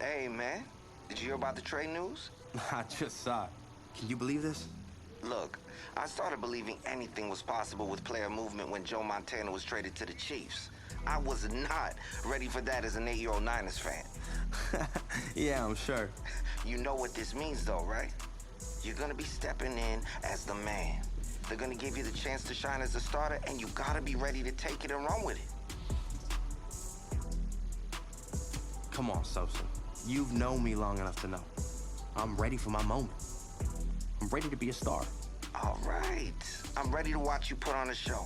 Hey, man. Did you hear about the trade news? I just saw it. Can you believe this? Look, I started believing anything was possible with player movement when Joe Montana was traded to the Chiefs. I was not ready for that as an 8-year-old Niners fan. Yeah, I'm sure. You know what this means, though, right? You're gonna be stepping in as the man. They're gonna give you the chance to shine as a starter, and you gotta be ready to take it and run with it. Come on, Sosa. You've known me long enough to know. I'm ready for my moment. I'm ready to be a star. All right. I'm ready to watch you put on a show.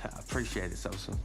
I appreciate it, Sosa.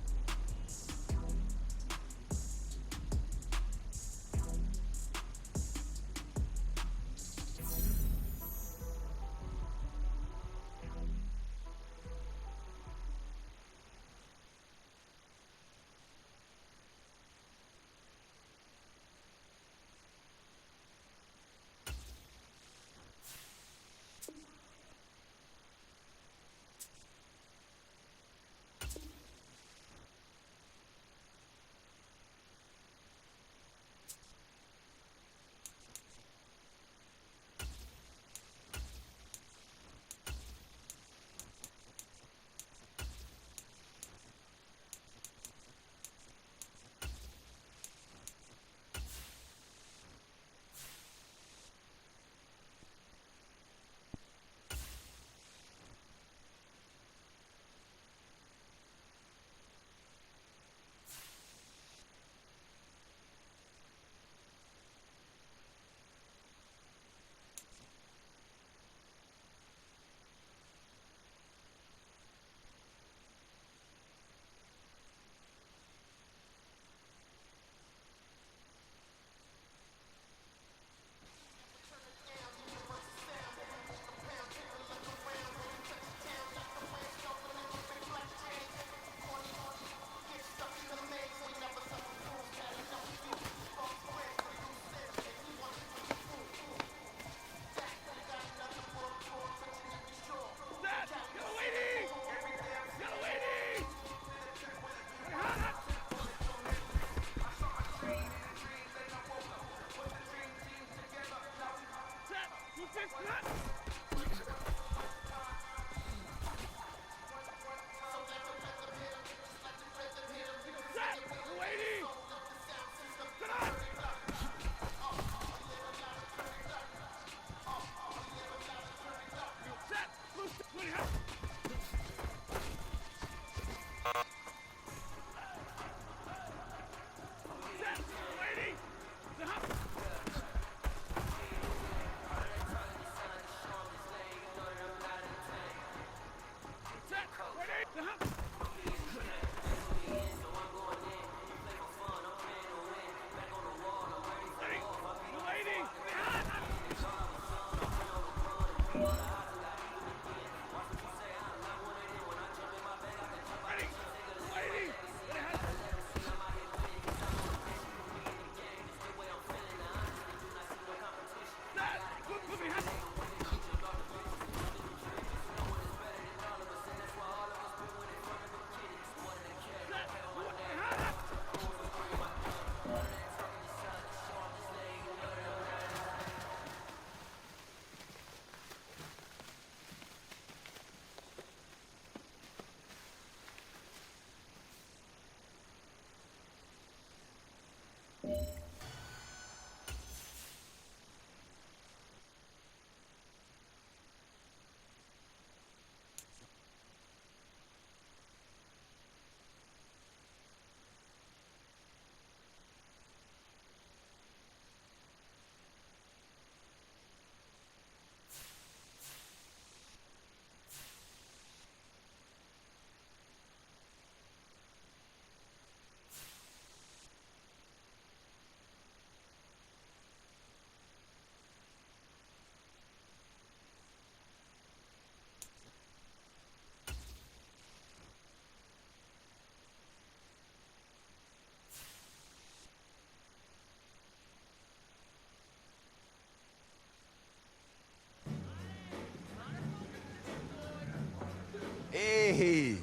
Hey,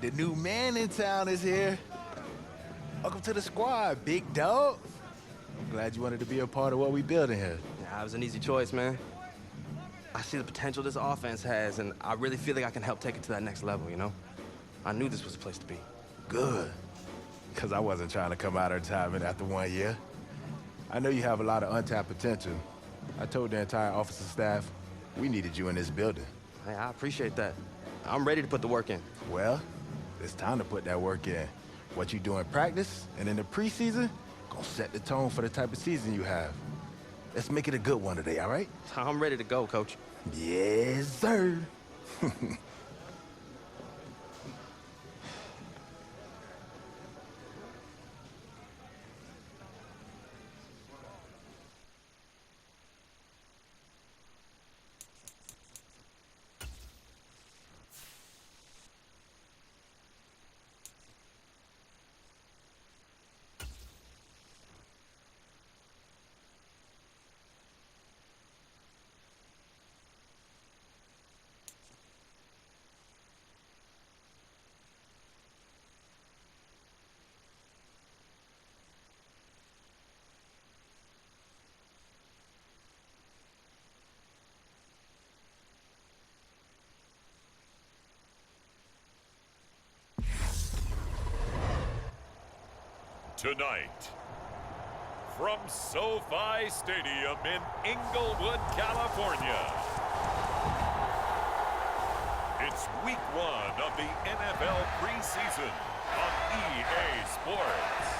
the new man in town is here. Welcome to the squad, big dog. I'm glad you wanted to be a part of what we building here. Yeah, it was an easy choice, man. I see the potential this offense has, and I really feel like I can help take it to that next level, you know? I knew this was the place to be. Good. Because I wasn't trying to come out of retirement after 1 year. I know you have a lot of untapped potential. I told the entire office and staff we needed you in this building. Hey, I appreciate that. I'm ready to put the work in. Well, it's time to put that work in. What you do in practice and in the preseason gonna set the tone for the type of season you have. Let's make it a good one today, all right? I'm ready to go, Coach. Yes, sir. Tonight, from SoFi Stadium in Inglewood, California, it's week 1 of the NFL preseason on EA Sports.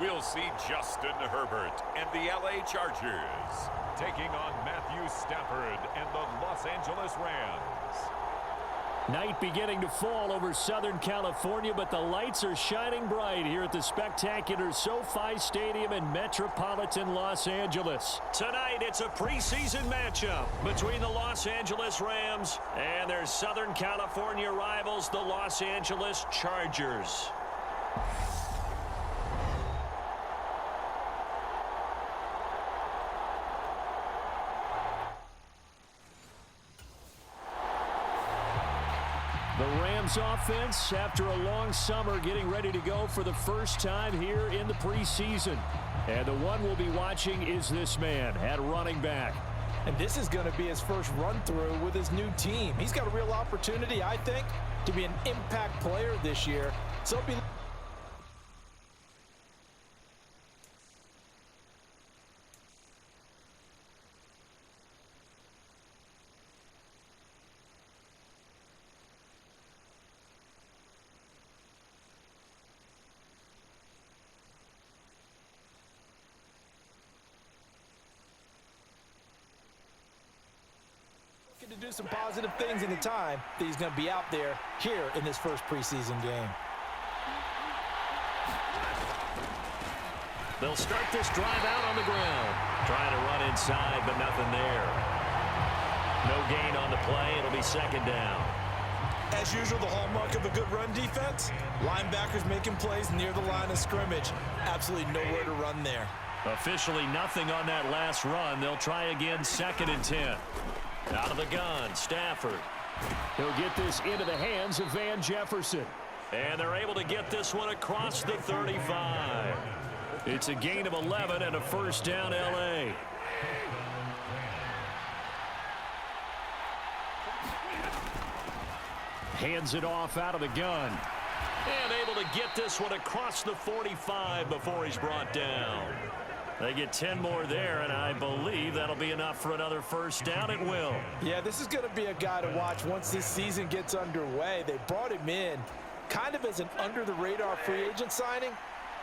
We'll see Justin Herbert and the LA Chargers taking on Matthew Stafford and the Los Angeles Rams. Night beginning to fall over Southern California, but the lights are shining bright here at the spectacular SoFi Stadium in metropolitan Los Angeles. Tonight, it's a preseason matchup between the Los Angeles Rams and their Southern California rivals, the Los Angeles Chargers. The Rams offense, after a long summer, getting ready to go for the first time here in the preseason. And the one we'll be watching is this man at running back. And this is going to be his first run-through with his new team. He's got a real opportunity, I think, to be an impact player this year. So it'll be... to do some positive things in the time that he's going to be out there here in this first preseason game. They'll start this drive out on the ground. Trying to run inside, but nothing there. No gain on the play. It'll be second down. As usual, the hallmark of a good run defense, linebackers making plays near the line of scrimmage. Absolutely nowhere to run there. Officially nothing on that last run. They'll try again, 2nd and 10. Out of the gun, Stafford. He'll get this into the hands of Van Jefferson. And they're able to get this one across the 35. It's a gain of 11 and a first down, LA. Hands it off out of the gun. And able to get this one across the 45 before he's brought down. They get 10 more there, and I believe that'll be enough for another first down. It will. Yeah, this is going to be a guy to watch once this season gets underway. They brought him in kind of as an under-the-radar free agent signing,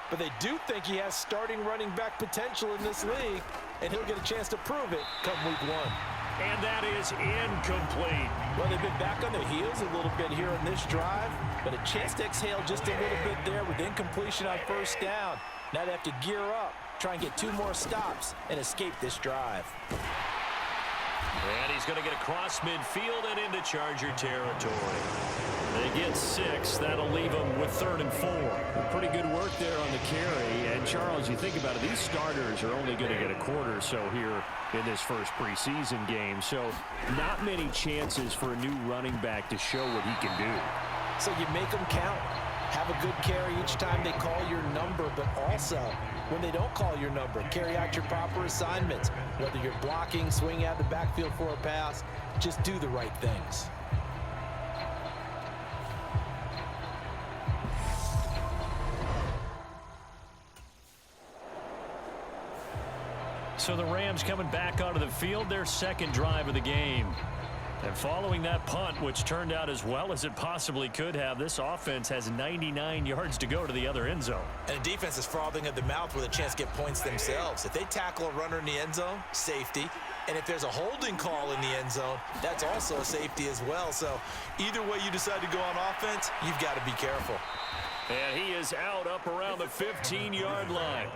but they do think he has starting running back potential in this league, and he'll get a chance to prove it come week 1. And that is incomplete. Well, they've been back on their heels a little bit here on this drive, but a chance to exhale just a little bit there with incompletion on first down. Now they have to gear up, try and get 2 more stops, and escape this drive. And he's going to get across midfield and into Charger territory. They get 6. That'll leave them with 3rd and 4. Pretty good work there on the carry. And, Charles, you think about it, these starters are only going to get a quarter or so here in this first preseason game. So not many chances for a new running back to show what he can do. So you make them count. Have a good carry each time they call your number, but also when they don't call your number, carry out your proper assignments. Whether you're blocking, swinging out the backfield for a pass, just do the right things. So the Rams coming back onto the field, their second drive of the game. And following that punt, which turned out as well as it possibly could have, this offense has 99 yards to go to the other end zone. And the defense is frothing at the mouth with a chance to get points themselves. If they tackle a runner in the end zone, safety. And if there's a holding call in the end zone, that's also a safety as well. So either way you decide to go on offense, you've got to be careful. And he is out up around the 15-yard line.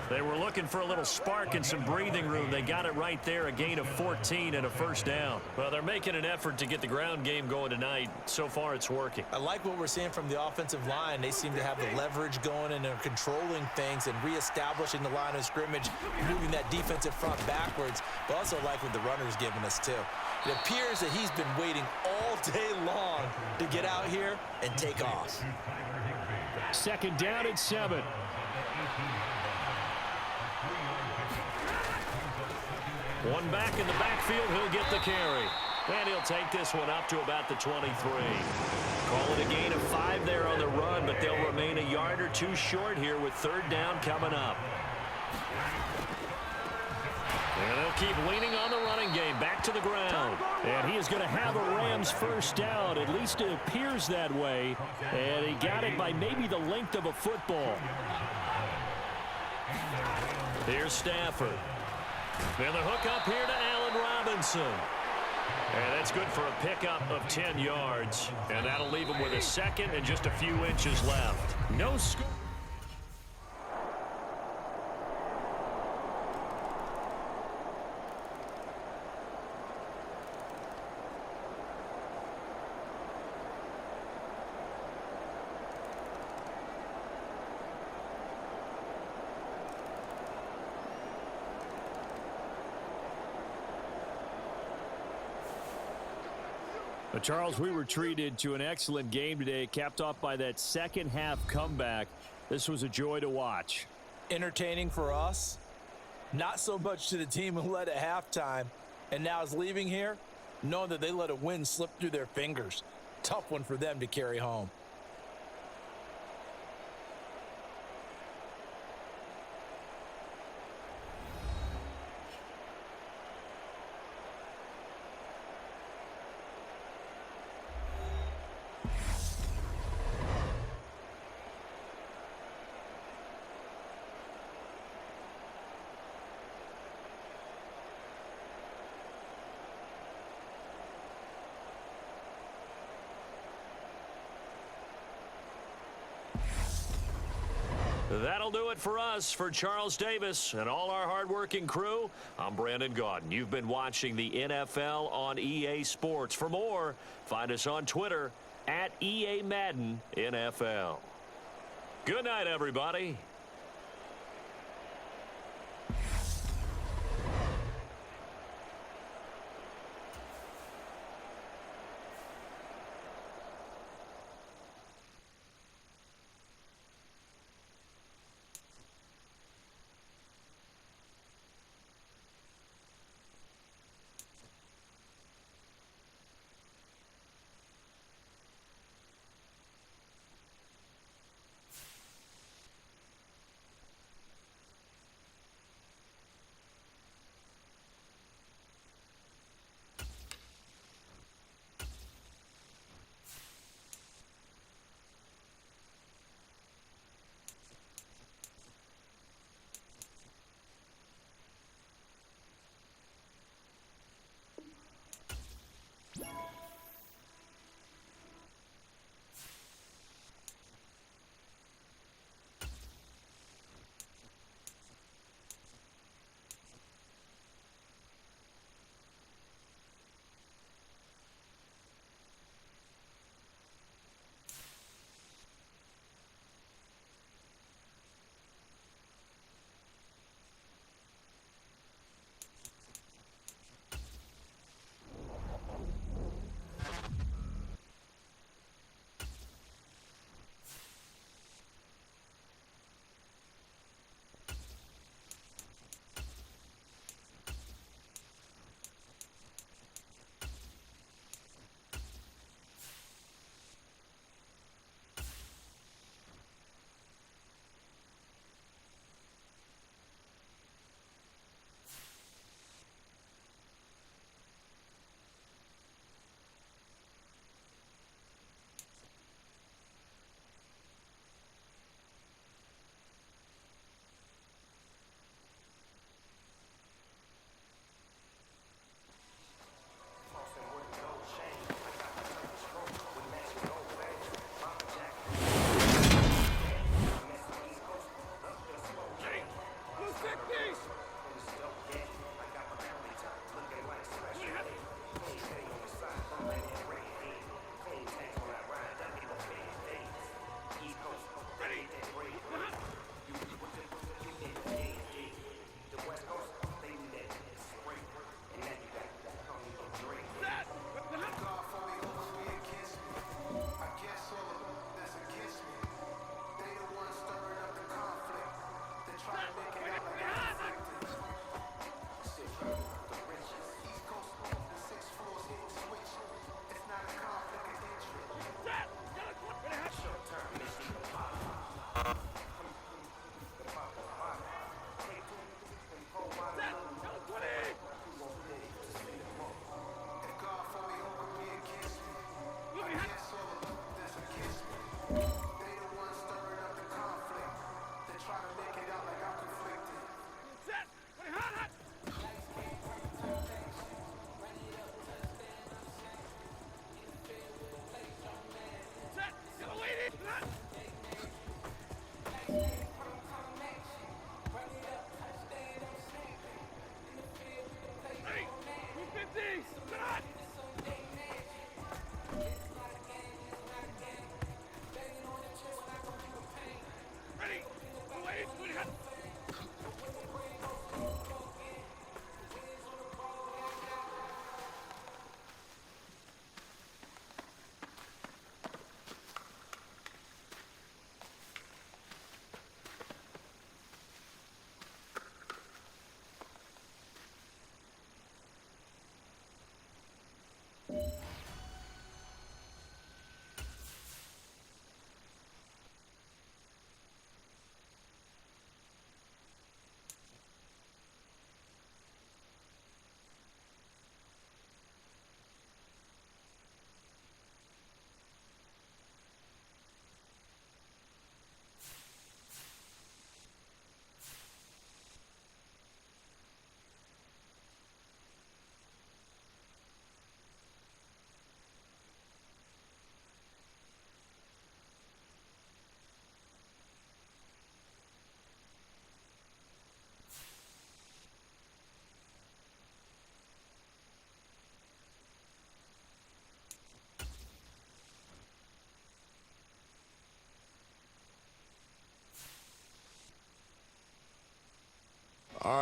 They were looking for a little spark and some breathing room. They got it right there, a gain of 14 and a first down. Well, they're making an effort to get the ground game going tonight. So far, it's working. I like what we're seeing from the offensive line. They seem to have the leverage going and they're controlling things and reestablishing the line of scrimmage, moving that defensive front backwards. But also like what the runner's giving us, too. It appears that he's been waiting all day long to get out here and take off. Second down at 7. One back in the backfield, he'll get the carry. And he'll take this one up to about the 23. Call it a gain of 5 there on the run, but they'll remain a yard or 2 short here with 3rd down coming up. And they'll keep leaning on the running game, back to the ground. And he is going to have a Rams first down. At least it appears that way. And he got it by maybe the length of a football. Here's Stafford. And the hook up here to Allen Robinson. And that's good for a pickup of 10 yards. And that'll leave him with a second and just a few inches left. No score. But Charles, we were treated to an excellent game today, capped off by that second half comeback. This was a joy to watch. Entertaining for us, not so much to the team who led at halftime and now is leaving here, knowing that they let a win slip through their fingers. Tough one for them to carry home. That'll do it for us. For Charles Davis and all our hardworking crew, I'm Brandon Gaudin. You've been watching the NFL on EA Sports. For more, find us on Twitter at EA Madden NFL. Good night, everybody.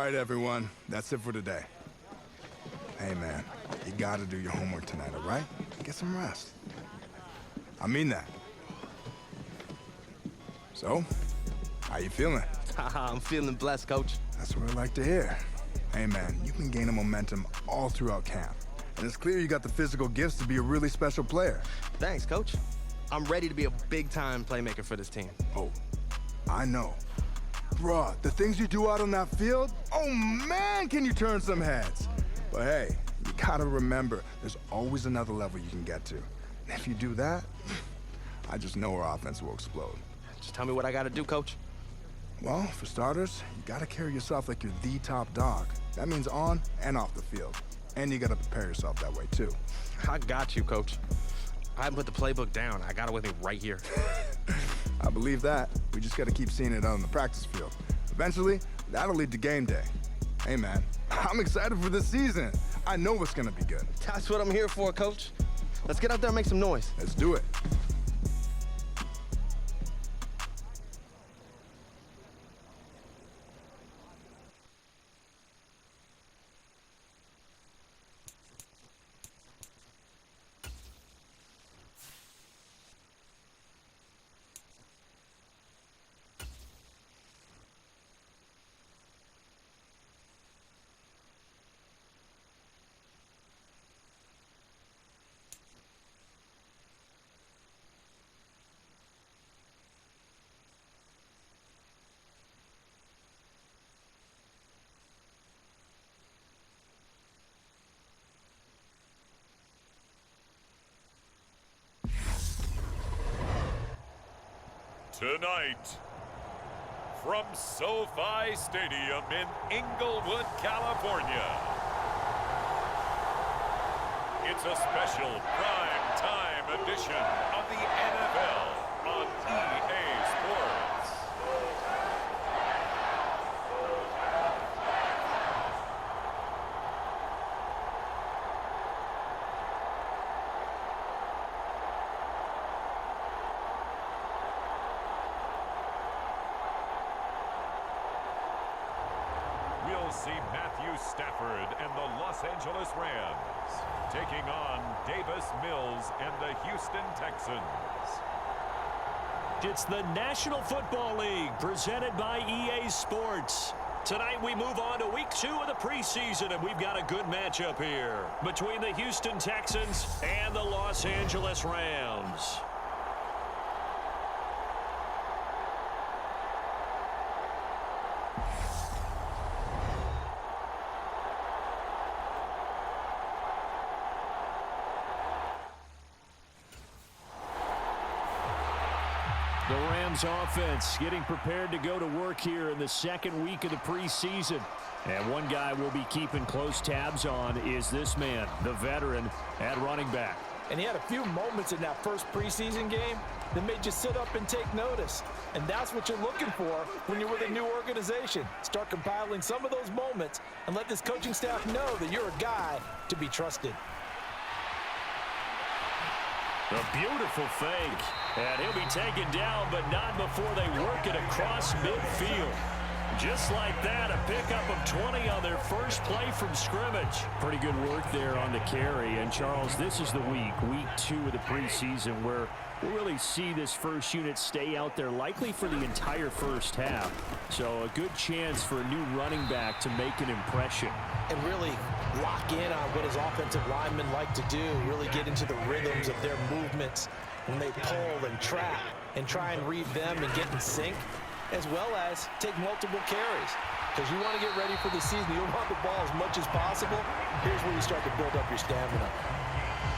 right, everyone. That's it for today. Hey, man, you gotta do your homework tonight, all right? Get some rest. I mean that. So, how you feeling? I'm feeling blessed, Coach. That's what I like to hear. Hey, man, you've been gaining momentum all throughout camp. And it's clear you got the physical gifts to be a really special player. Thanks, Coach. I'm ready to be a big-time playmaker for this team. Oh, I know. Bruh, the things you do out on that field, oh man, can you turn some heads. But hey, you gotta remember, there's always another level you can get to. And if you do that, I just know our offense will explode. Just tell me what I gotta do, Coach. Well, for starters, you gotta carry yourself like you're the top dog. That means on and off the field. And you gotta prepare yourself that way, too. I got you, Coach. I haven't put the playbook down. I got it with me right here. I believe that. We just gotta keep seeing it on the practice field. Eventually, that'll lead to game day. Hey, man, I'm excited for this season. I know it's gonna be good. That's what I'm here for, Coach. Let's get out there and make some noise. Let's do it. Tonight, from SoFi Stadium in Inglewood, California, it's a special prime time edition of the NFL on EA Sports. We'll see Matthew Stafford and the Los Angeles Rams taking on Davis Mills and the Houston Texans. It's the National Football League presented by EA Sports. Tonight we move on to week 2 of the preseason, and we've got a good matchup here between the Houston Texans and the Los Angeles Rams. The Rams offense getting prepared to go to work here in the second week of the preseason. And one guy we'll be keeping close tabs on is this man, the veteran at running back. And he had a few moments in that first preseason game that made you sit up and take notice. And that's what you're looking for when you're with a new organization. Start compiling some of those moments and let this coaching staff know that you're a guy to be trusted. A beautiful fake. And he'll be taken down, but not before they work it across midfield. Just like that, a pickup of 20 on their first play from scrimmage. Pretty good work there on the carry. And, Charles, this is the week 2 of the preseason, where we'll really see this first unit stay out there likely for the entire first half. So a good chance for a new running back to make an impression. And really lock in on what his offensive linemen like to do, really get into the rhythms of their movements when they pull and trap and try and read them and get in sync, as well as take multiple carries. Because you want to get ready for the season. You'll want the ball as much as possible. Here's where you start to build up your stamina.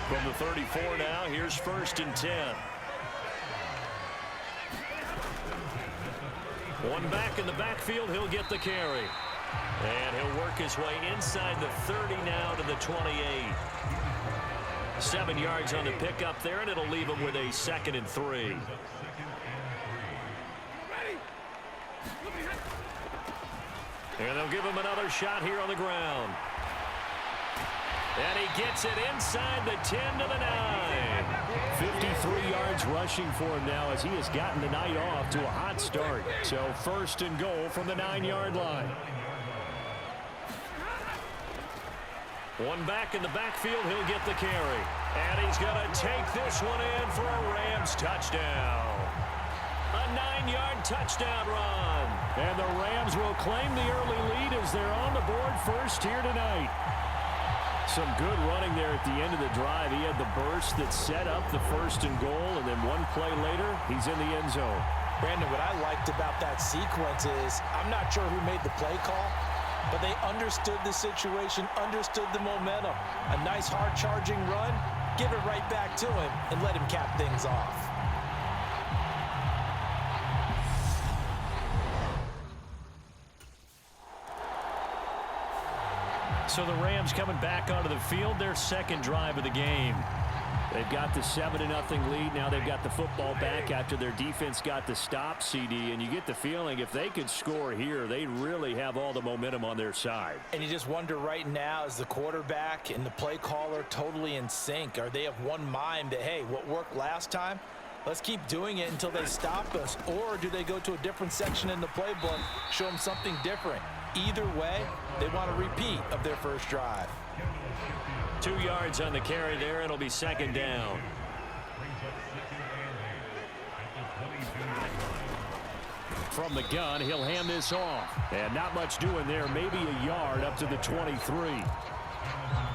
From the 34 now, here's 1st and 10. One back in the backfield, he'll get the carry. And he'll work his way inside the 30 now to the 28. 7 yards on the pickup there, and it'll leave him with a 2nd and 3. And they'll give him another shot here on the ground. And he gets it inside the 10 to the 9. 53 yards rushing for him now as he has gotten the night off to a hot start. So 1st and goal from the 9-yard line. One back in the backfield, he'll get the carry. And he's going to take this one in for a Rams touchdown. A 9-yard touchdown run. And the Rams will claim the early lead as they're on the board first here tonight. Some good running there at the end of the drive. He had the burst that set up the 1st and goal, and then one play later, he's in the end zone. Brandon, what I liked about that sequence is I'm not sure who made the play call, but they understood the situation, understood the momentum. A nice hard-charging run, give it right back to him, and let him cap things off. So the Rams coming back onto the field, their second drive of the game. They've got the 7-0 lead. Now they've got the football back after their defense got the stop, CD. And you get the feeling if they could score here, they really have all the momentum on their side. And you just wonder right now, is the quarterback and the play caller totally in sync? Are they of one mind that, hey, what worked last time, let's keep doing it until they stop us? Or do they go to a different section in the playbook, show them something different? Either way, they want a repeat of their first drive. 2 yards on the carry there. It'll be second down. From the gun, he'll hand this off. And not much doing there. Maybe a yard up to the 23.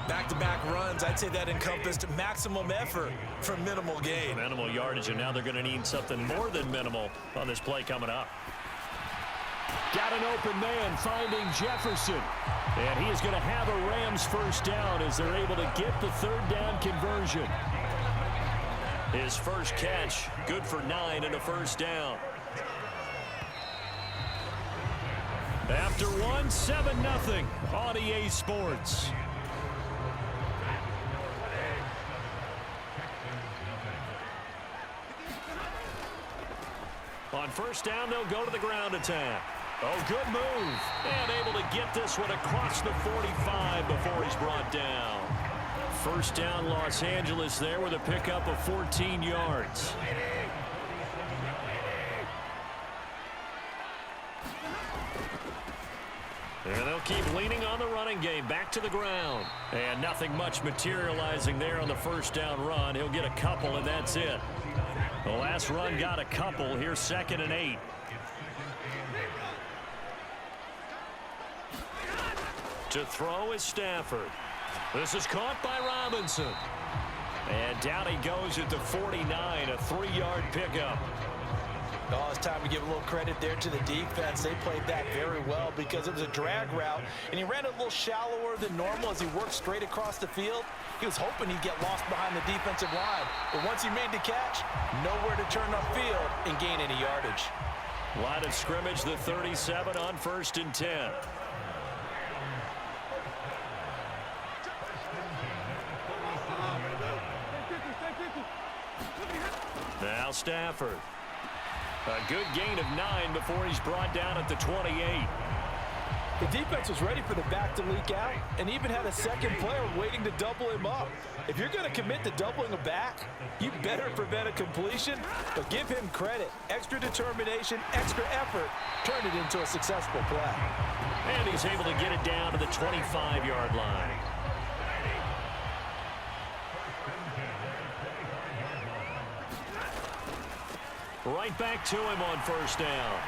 Back-to-back runs, I'd say that encompassed maximum effort for minimal gain. Minimal yardage, and now they're going to need something more than minimal on this play coming up. Got an open man finding Jefferson. And he is going to have a Rams first down as they're able to get the 3rd down conversion. His first catch, good for 9 and a first down. After one, 7-0 on EA Sports. On first down, they'll go to the ground attack. Oh, good move. And able to get this one across the 45 before he's brought down. First down, Los Angeles there with a pickup of 14 yards. And they'll keep leaning on the running game. Back to the ground. And nothing much materializing there on the first down run. He'll get a couple, and that's it. The last run got a couple. Here's 2nd and 8. To throw is Stafford. This is caught by Robinson. And down he goes at the 49, a 3-yard pickup. Oh, it's time to give a little credit there to the defense. They played that very well because it was a drag route, and he ran a little shallower than normal as he worked straight across the field. He was hoping he'd get lost behind the defensive line, but once he made the catch, nowhere to turn upfield and gain any yardage. Line of scrimmage, the 37 on 1st and 10. Now Stafford. A good gain of 9 before he's brought down at the 28. The defense was ready for the back to leak out and even had a second player waiting to double him up. If you're going to commit to doubling a back, you better prevent a completion, but give him credit. Extra determination, extra effort, turn it into a successful play. And he's able to get it down to the 25-yard line. Right back to him on first down.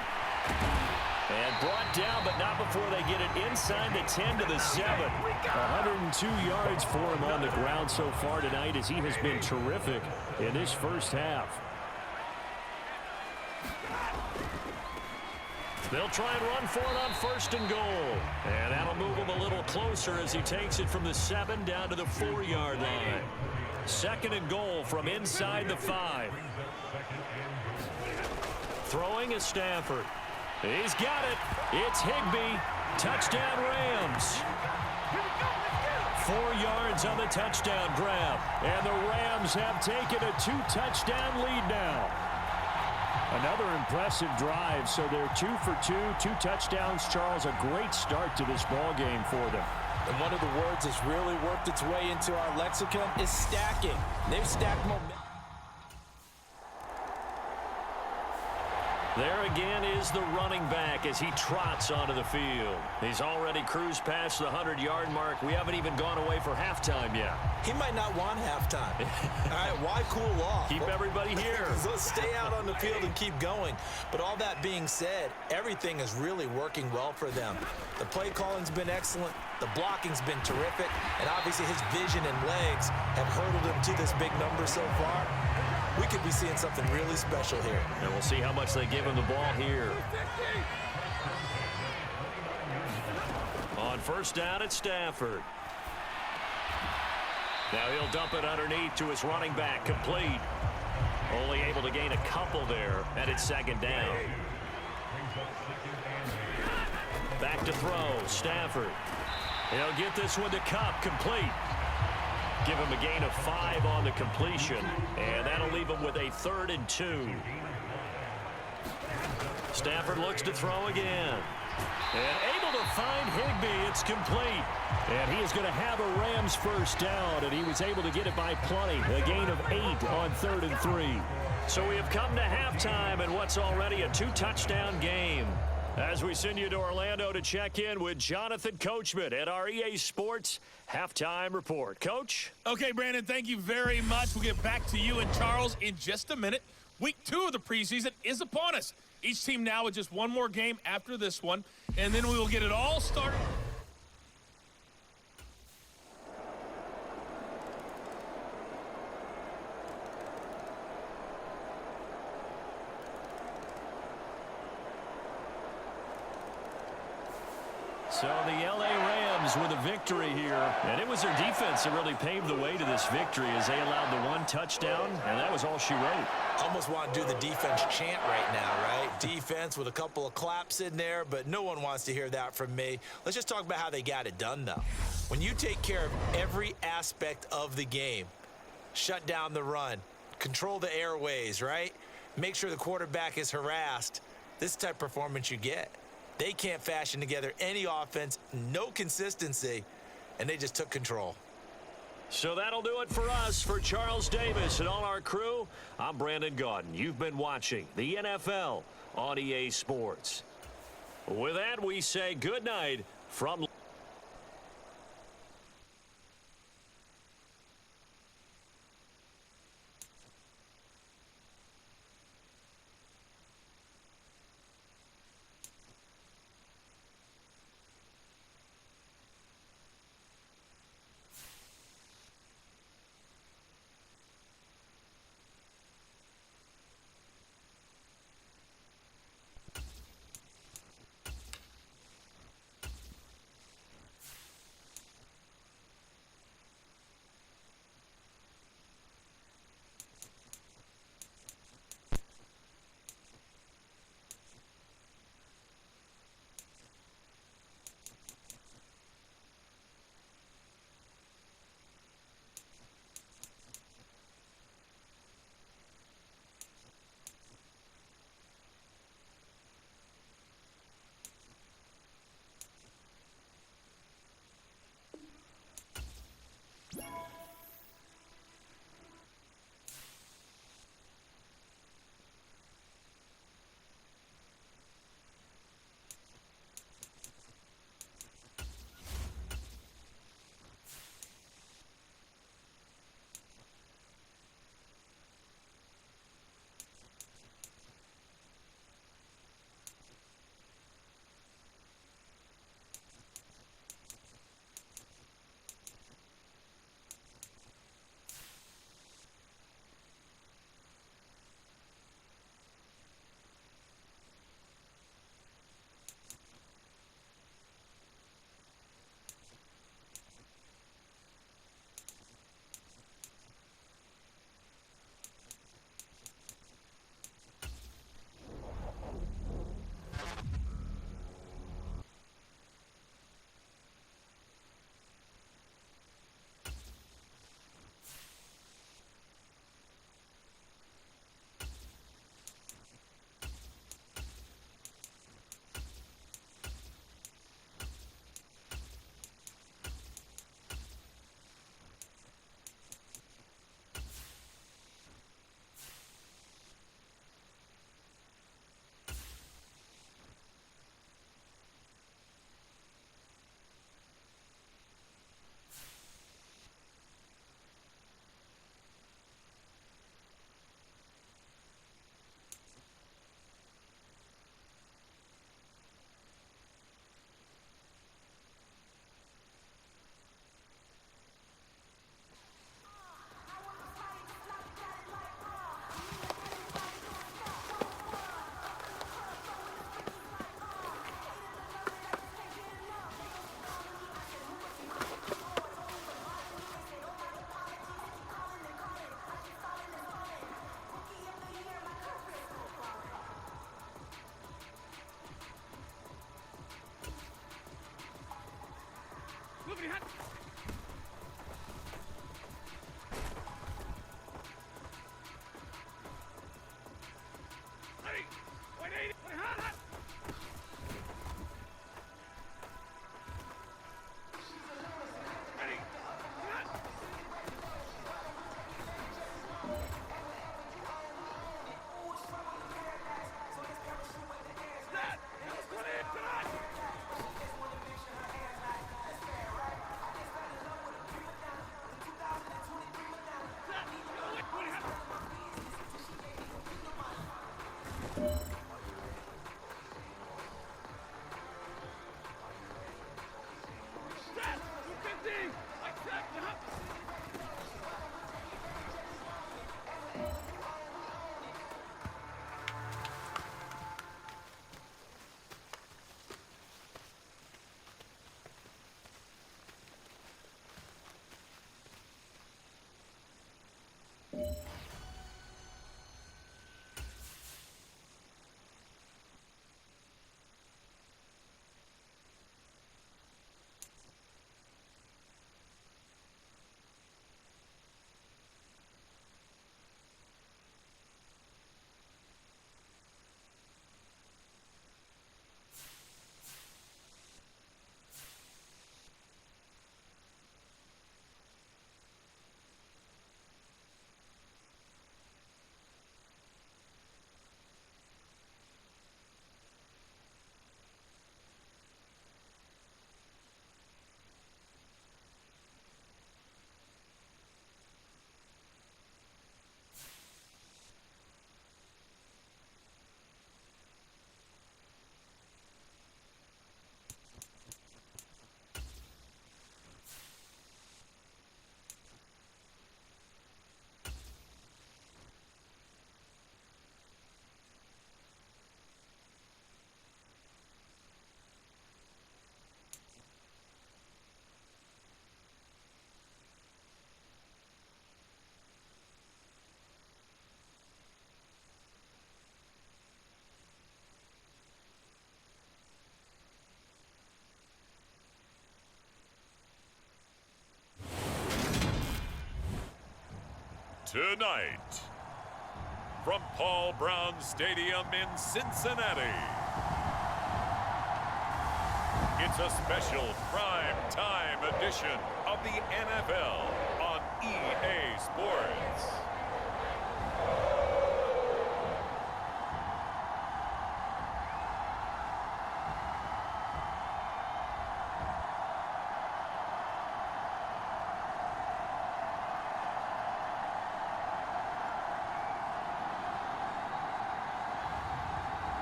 And brought down, but not before they get it inside the 10 to the 7. 102 yards for him on the ground so far tonight as he has been terrific in this first half. They'll try and run for it on 1st and goal. And that'll move him a little closer as he takes it from the 7 down to the 4-yard line. 2nd and goal from inside the 5. Throwing is Stafford. He's got it. It's Higbee. Touchdown Rams. 4 yards on the touchdown grab. And the Rams have taken a 2-touchdown lead now. Another impressive drive. So they're 2 for 2, 2 touchdowns. Charles, a great start to this ball game for them. And one of the words that's really worked its way into our lexicon is stacking. They've stacked momentum. There again is the running back as he trots onto the field. He's already cruised past the 100-yard mark. We haven't even gone away for halftime yet. He might not want halftime. All right, why cool off? Keep everybody here. Let's stay out on the field and keep going. But all that being said, everything is really working well for them. The play calling's been excellent. The blocking's been terrific. And obviously his vision and legs have hurdled him to this big number so far. We could be seeing something really special here. And we'll see how much they give him the ball here. On first down, it's Stafford. Now he'll dump it underneath to his running back, complete. Only able to gain a couple there, and it's second down. Back to throw, Stafford. He'll get this one to Cup, complete. Give him a gain of 5 on the completion, and that'll leave him with a 3rd and 2. Stafford looks to throw again. And able to find Higbee. It's complete. And he is going to have a Rams first down, and he was able to get it by plenty. A gain of 8 on 3rd and 3. So we have come to halftime in what's already a 2-touchdown game. As we send you to Orlando to check in with Jonathan Coachman at our EA Sports Halftime Report. Coach? Okay, Brandon, thank you very much. We'll get back to you and Charles in just a minute. Week 2 of the preseason is upon us. Each team now with just one more game after this one, and then we will get it all started. So the L.A. Rams with a victory here. And it was their defense that really paved the way to this victory as they allowed the 1 touchdown, and that was all she wrote. Almost want to do the defense chant right now, right? Defense with a couple of claps in there, but no one wants to hear that from me. Let's just talk about how they got it done, though. When you take care of every aspect of the game, shut down the run, control the airways, right? Make sure the quarterback is harassed. This is the type of performance you get. They can't fashion together any offense, no consistency, and they just took control. So that'll do it for us. For Charles Davis and all our crew, I'm Brandon Gaudin. You've been watching the NFL on EA Sports. With that, we say good night from Tonight, from Paul Brown Stadium in Cincinnati, it's a special prime time edition of the NFL on EA Sports.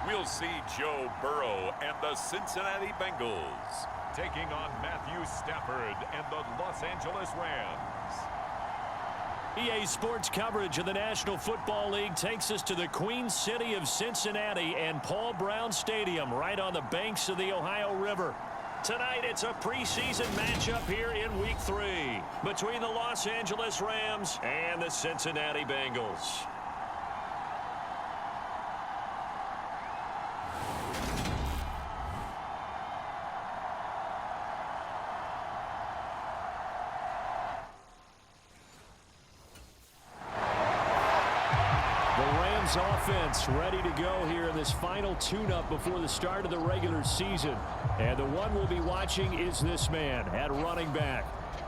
We'll see Joe Burrow and the Cincinnati Bengals taking on Matthew Stafford and the Los Angeles Rams. EA Sports coverage of the National Football League takes us to the Queen City of Cincinnati and Paul Brown Stadium right on the banks of the Ohio River. Tonight, it's a preseason matchup here in Week 3 between the Los Angeles Rams and the Cincinnati Bengals. Offense ready to go here in this final tune-up before the start of the regular season. And the one we'll be watching is this man at running back.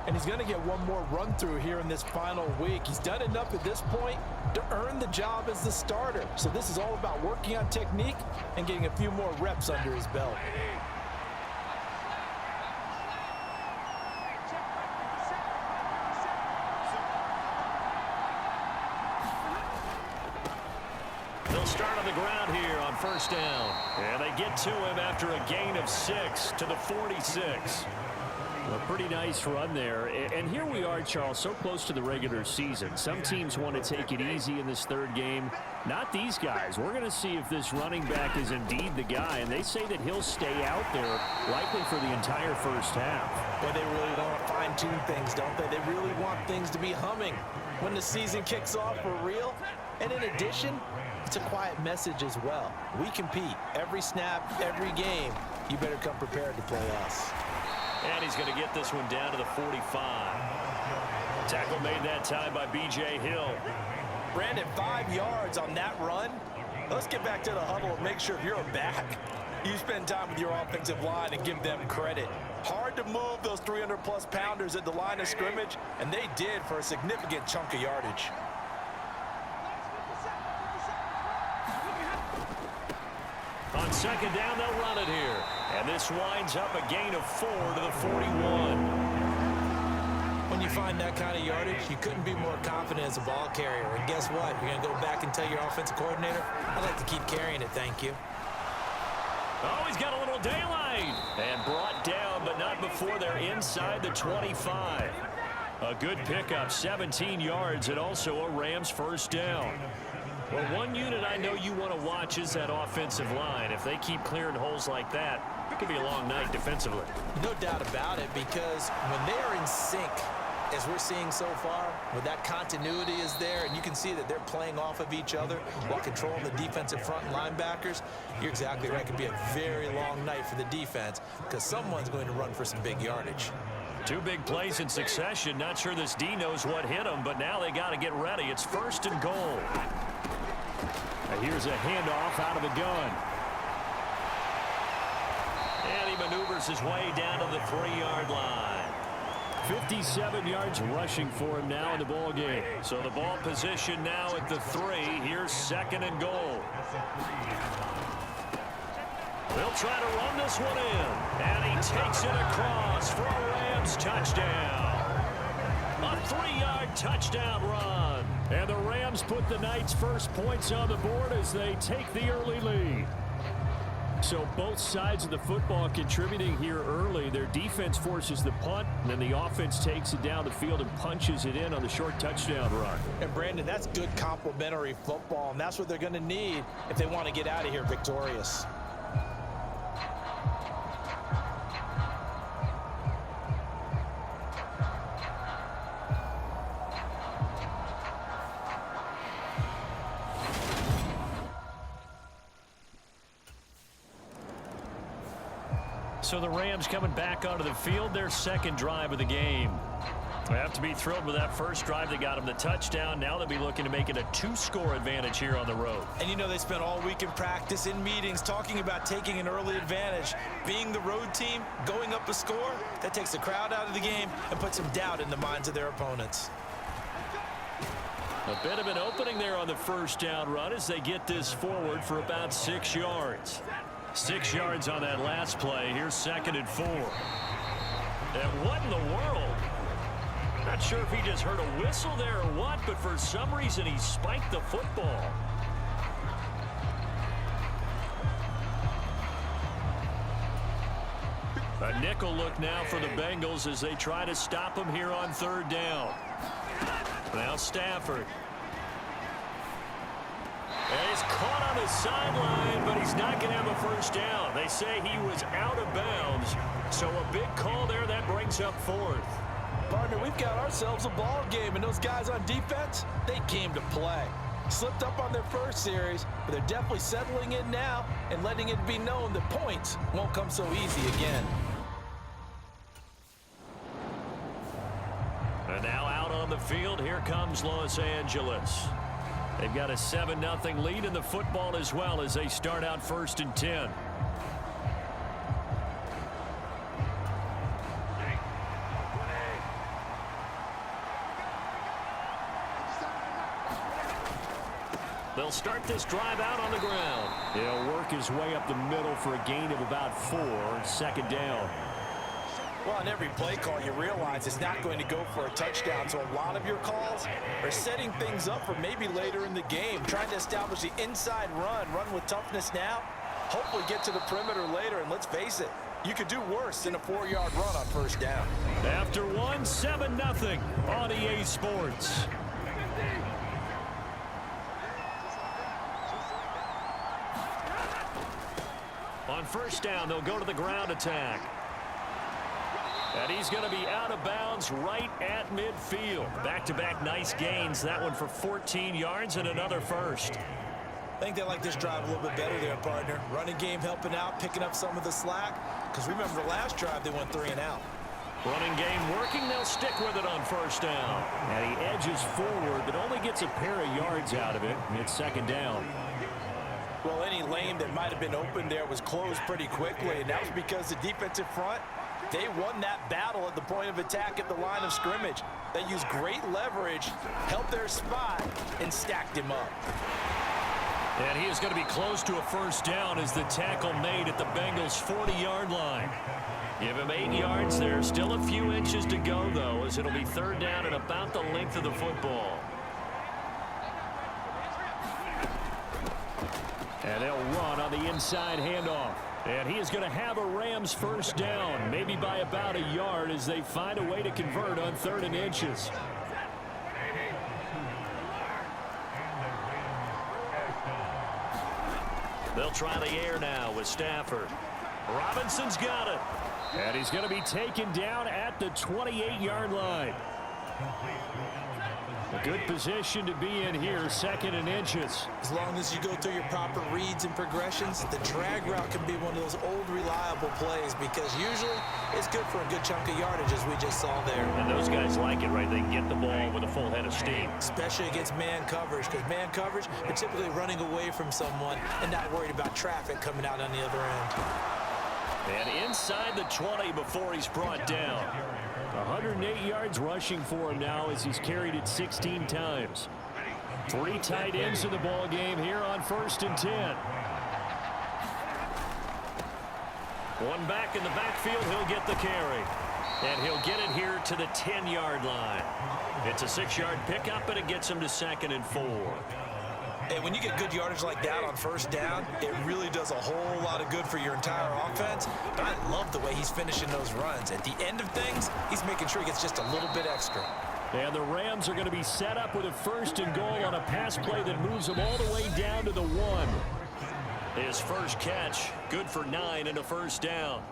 And he's going to get one more run-through here in this final week. He's done enough at this point to earn the job as the starter. So this is all about working on technique and getting a few more reps under his belt. Start on the ground here on first down. And they get to him after a gain of 6 to the 46. A pretty nice run there. And here we are, Charles, so close to the regular season. Some teams want to take it easy in this third game. Not these guys. We're going to see if this running back is indeed the guy. And they say that he'll stay out there likely for the entire first half. Well, they really want to fine-tune things, don't they? They really want things to be humming when the season kicks off for real. And in addition, it's a quiet message as well. We compete every snap, every game. You better come prepared to play us. And he's going to get this one down to the 45. Tackle made that time by B.J. Hill. Brandon, 5 yards on that run. Let's get back to the huddle and make sure if you're a back, you spend time with your offensive line and give them credit. Hard to move those 300-plus pounders at the line of scrimmage, and they did for a significant chunk of yardage. On second down, they'll run it here. And this winds up a gain of 4 to the 41. When you find that kind of yardage, you couldn't be more confident as a ball carrier. And guess what? You're going to go back and tell your offensive coordinator, I'd like to keep carrying it, thank you. Oh, he's got a little daylight. And brought down, but not before they're inside the 25. A good pickup, 17 yards, and also a Rams first down. Well, one unit I know you want to watch is that offensive line. If they keep clearing holes like that, it could be a long night defensively. No doubt about it, because when they are in sync, as we're seeing so far, when that continuity is there, and you can see that they're playing off of each other while controlling the defensive front and linebackers, you're exactly right. It could be a very long night for the defense because someone's going to run for some big yardage. 2 big plays in succession. Not sure this D knows what hit him, but now they got to get ready. It's first and goal. And here's a handoff out of the gun. And he maneuvers his way down to the 3-yard line. 57 yards rushing for him now in the ball game. So the ball position now at the 3. Here's second and goal. They'll try to run this one in. And he takes it across for a Rams touchdown. A 3-yard touchdown run. And the Rams put the night's first points on the board as they take the early lead. So both sides of the football contributing here early. Their defense forces the punt, and then the offense takes it down the field and punches it in on the short touchdown run. And Brandon, that's good complementary football, and that's what they're going to need if they want to get out of here victorious. So the Rams coming back onto the field, their second drive of the game. They have to be thrilled with that first drive that got them the touchdown. Now they'll be looking to make it a 2-score advantage here on the road. And you know they spent all week in practice, in meetings, talking about taking an early advantage. Being the road team, going up a score, that takes the crowd out of the game and puts some doubt in the minds of their opponents. A bit of an opening there on the first down run as they get this forward for about 6 yards. 6 yards on that last play. Here's 2nd and 4. And what in the world? Not sure if he just heard a whistle there or what, but for some reason he spiked the football. A nickel look now for the Bengals as they try to stop him here on 3rd down. Now Stafford. And he's caught on the sideline, but he's not going to have a first down. They say he was out of bounds, so a big call there that brings up 4th. Partner, we've got ourselves a ball game, and those guys on defense, they came to play. Slipped up on their first series, but they're definitely settling in now and letting it be known that points won't come so easy again. And now out on the field, here comes Los Angeles. They've got a 7-0 lead in the football as well as they start out 1st and 10. They'll start this drive out on the ground. He'll work his way up the middle for a gain of about 4. 2nd down. Well, on every play call, you realize it's not going to go for a touchdown, so a lot of your calls are setting things up for maybe later in the game, trying to establish the inside run with toughness now, hopefully get to the perimeter later, and let's face it, you could do worse than a 4-yard run on 1st down. After 7-0 on EA Sports. On 1st down, they'll go to the ground attack. And he's going to be out of bounds right at midfield. Back-to-back nice gains. That one for 14 yards and another first. I think they like this drive a little bit better there, partner. Running game helping out, picking up some of the slack. Because remember the last drive, they went 3 and out. Running game working. They'll stick with it on 1st down. And he edges forward, but only gets a pair of yards out of it. It's 2nd down. Well, any lane that might have been open there was closed pretty quickly, and that was because the defensive front, they won that battle at the point of attack at the line of scrimmage. They used great leverage, held their spot, and stacked him up. And he is going to be close to a 1st down as the tackle made at the Bengals' 40-yard line. Give him 8 yards there. Still a few inches to go, though, as it'll be 3rd down and about the length of the football. And they'll run on the inside handoff. And he is going to have a Rams 1st down, maybe by about a yard as they find a way to convert on 3rd and inches. They'll try the air now with Stafford. Robinson's got it. And he's going to be taken down at the 28-yard line. A good position to be in here, 2nd and inches. As long as you go through your proper reads and progressions, the drag route can be one of those old reliable plays because usually it's good for a good chunk of yardage as we just saw there. And those guys like it, right? They can get the ball with a full head of steam. Especially against man coverage, because man coverage, they're typically running away from someone and not worried about traffic coming out on the other end. And inside the 20 before he's brought down. 108 yards rushing for him now as he's carried it 16 times. 3 tight ends in the ball game here on 1st and 10. One back in the backfield, he'll get the carry. And he'll get it here to the 10-yard line. It's a 6-yard pickup, and it gets him to 2nd and 4. And when you get good yardage like that on 1st down, it really does a whole lot of good for your entire offense. But I love the way he's finishing those runs. At the end of things, he's making sure he gets just a little bit extra. And the Rams are going to be set up with a 1st and goal on a pass play that moves them all the way down to the 1. His first catch, good for 9 and a 1st down.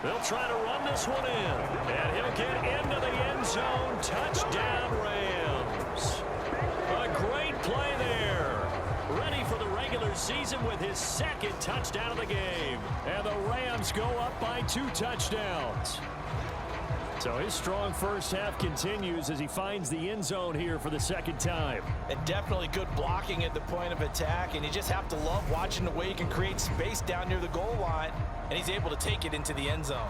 They'll try to run this one in. And he'll get into the end zone. Touchdown, Rams. A great play there. Ready for the regular regular season with his second touchdown of the game. And the Rams go up by 2 touchdowns. So his strong first half continues as he finds the end zone here for the second time. And definitely good blocking at the point of attack, and you just have to love watching the way he can create space down near the goal line, and he's able to take it into the end zone.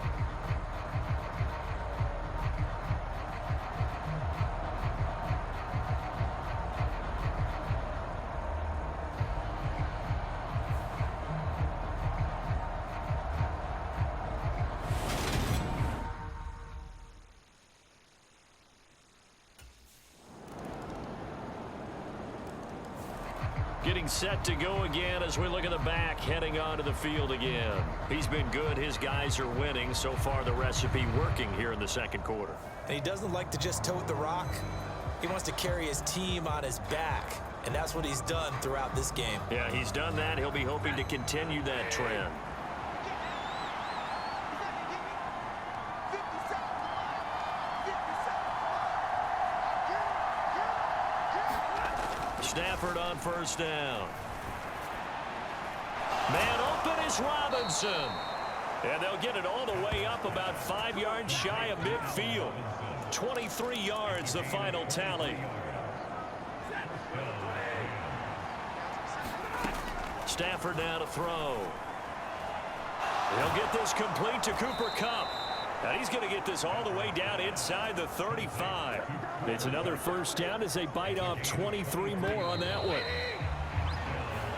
Getting set to go again as we look at the back heading onto the field again. He's been good. His guys are winning. So far, the recipe working here in the second quarter. And he doesn't like to just tote the rock. He wants to carry his team on his back, and that's what he's done throughout this game. Yeah, he's done that. He'll be hoping to continue that trend. Stafford on first down. Man open is Robinson. And they'll get it all the way up about 5 yards shy of midfield. 23 yards the final tally. Stafford now to throw. He'll get this complete to Cooper Kupp. And he's going to get this all the way down inside the 35. It's another first down as they bite off 23 more on that one.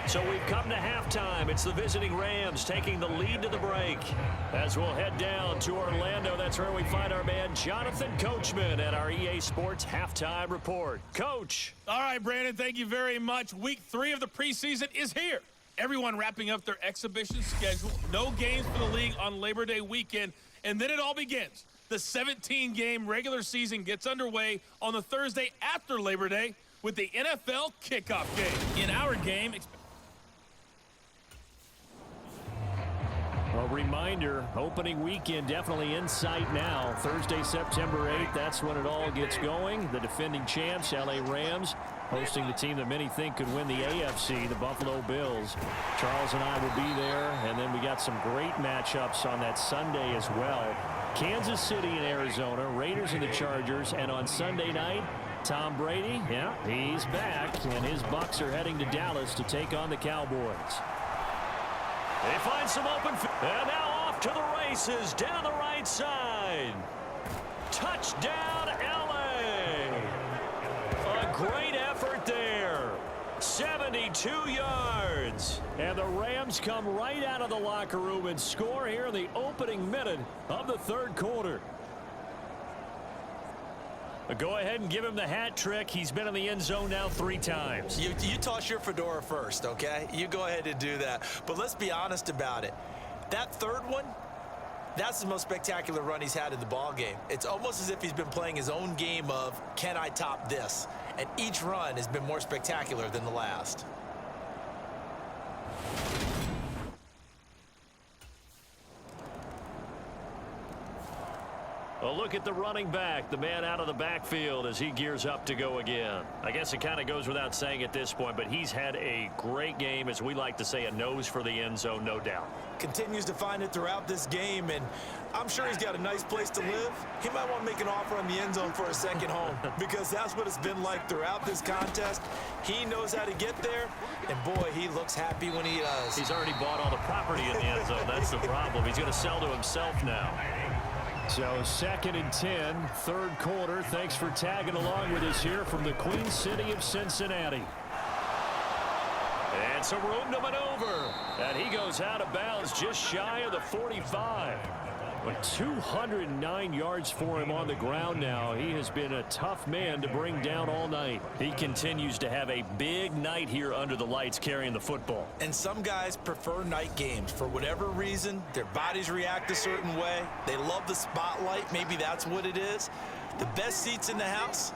So we've come to halftime. It's the visiting Rams taking the lead to the break. As we'll head down to Orlando, that's where we find our man Jonathan Coachman at our EA Sports Halftime Report. Coach. All right, Brandon, thank you very much. Week 3 of the preseason is here. Everyone wrapping up their exhibition schedule. No games for the league on Labor Day weekend. And then it all begins. The 17-game regular season gets underway on the Thursday after Labor Day with the NFL kickoff game. In our game, a reminder, opening weekend definitely in sight now. Thursday, September 8th, that's when it all gets going. The defending champs, LA Rams, hosting the team that many think could win the AFC, the Buffalo Bills. Charles and I will be there, and then we got some great matchups on that Sunday as well. Kansas City and Arizona, Raiders and the Chargers, and on Sunday night, Tom Brady, yeah, he's back, and his Bucs are heading to Dallas to take on the Cowboys. They find some open field, and now off to the races down the right side. Touchdown, LA! A great effort there. 72 yards. And the Rams come right out of the locker room and score here in the opening minute of the third quarter. Go ahead and give him the hat trick. He's been in the end zone now 3 times. You toss your fedora first, okay? You go ahead and do that. But let's be honest about it. That third one, that's the most spectacular run he's had in the ball game. It's almost as if he's been playing his own game of, can I top this? And each run has been more spectacular than the last. A look at the running back, the man out of the backfield as he gears up to go again. I guess it kind of goes without saying at this point, but he's had a great game, as we like to say, a nose for the end zone, no doubt. Continues to find it throughout this game, and I'm sure he's got a nice place to live. He might want to make an offer on the end zone for a second home because that's what it's been like throughout this contest. He knows how to get there, and boy, he looks happy when he does. He's already bought all the property in the end zone. That's the problem. He's going to sell to himself now. So 2nd and 10, third quarter. Thanks for tagging along with us here from the Queen City of Cincinnati. And some room to maneuver. And he goes out of bounds just shy of the 45. But 209 yards for him on the ground now. He has been a tough man to bring down all night. He continues to have a big night here under the lights carrying the football. And some guys prefer night games. For whatever reason, their bodies react a certain way. They love the spotlight. Maybe that's what it is. The best seats in the house,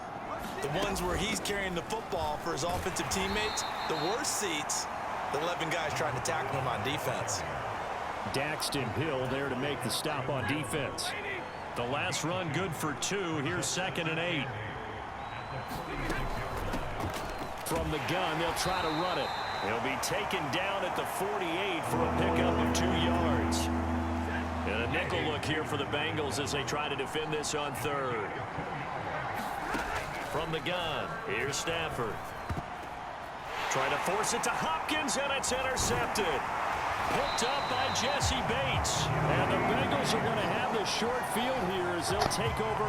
the ones where he's carrying the football for his offensive teammates. The worst seats, the 11 guys trying to tackle him on defense. Daxton Hill there to make the stop on defense. The last run good for 2. Here's 2nd and 8. From the gun, they'll try to run it. He'll be taken down at the 48 for a pickup of 2 yards. And a nickel look here for the Bengals as they try to defend this on third. From the gun, here's Stafford. Trying to force it to Hopkins, and it's intercepted. Picked up by Jesse Bates. And the Bengals are going to have the short field here as they'll take over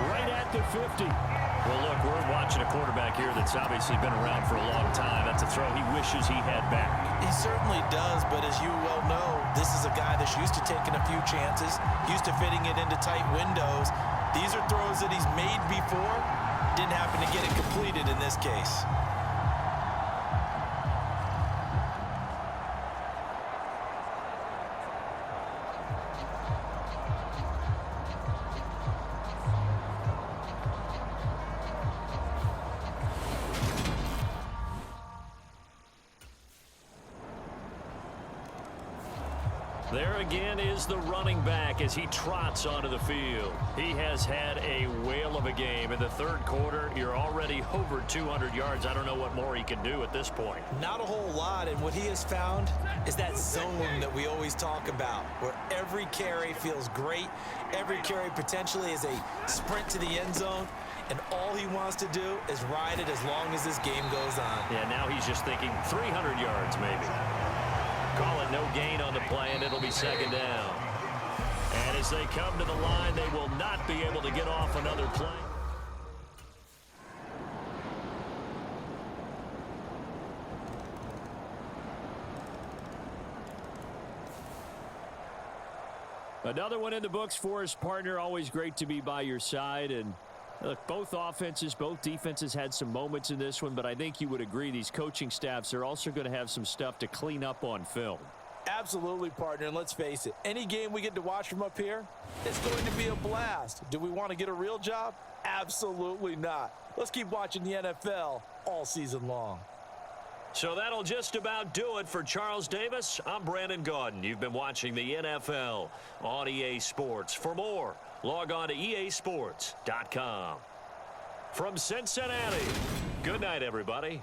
right at the 50. Well, look, we're watching a quarterback here that's obviously been around for a long time. That's a throw he wishes he had back. He certainly does, but as you well know, this is a guy that's used to taking a few chances, used to fitting it into tight windows. These are throws that he's made before. Didn't happen to get it completed in this case. There again is the running back as he trots onto the field. He has had a whale of a game. In the third quarter, you're already over 200 yards. I don't know what more he can do at this point. Not a whole lot, and what he has found is that zone that we always talk about, where every carry feels great. Every carry potentially is a sprint to the end zone, and all he wants to do is ride it as long as this game goes on. Yeah, now he's just thinking 300 yards maybe. Call it no gain on the play, and it'll be second down. And as they come to the line, they will not be able to get off another play. Another one in the books for his partner. Always great to be by your side. And look, both offenses, both defenses had some moments in this one, but I think you would agree these coaching staffs are also going to have some stuff to clean up on film. Absolutely, partner, and let's face it, any game we get to watch from up here, it's going to be a blast. Do we want to get a real job? Absolutely not. Let's keep watching the NFL all season long. So that'll just about do it for Charles Davis. I'm Brandon Gaudin. You've been watching the NFL on EA Sports. For more, log on to easports.com. From Cincinnati, good night, everybody.